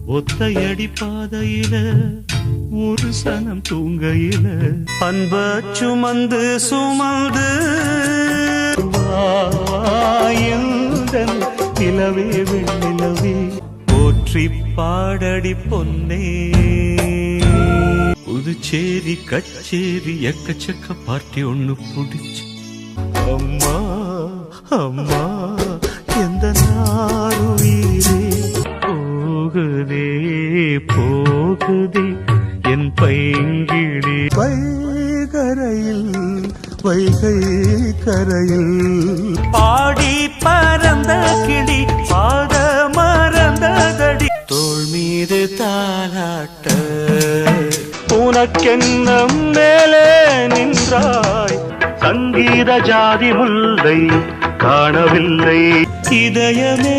ஒத்தையடி பாதையில ஒரு சனம் தூங்கையில அன்ப சுமந்து சுமந்து வாயந்தன் நிலவே வெண்ணிலவே போற்றி பாடடி பொன்னே. புதுச்சேரி கச்சேரி எக்கச்சக்க பார்ட்டி ஒண்ணு புடிச்சு அம்மா அம்மா எந்த நாருயிரே போகுதே போகுதே என் பைங்கிழி வைகரையில் வைகை கரையில் பாடி பறந்த கிளி பாத மறந்ததடி தோள் மீது தாலாட்ட உனக்கென்ன மேலே நின்றாய் சங்கீத ஜாதி முல்லை காணவில்லை இதயமே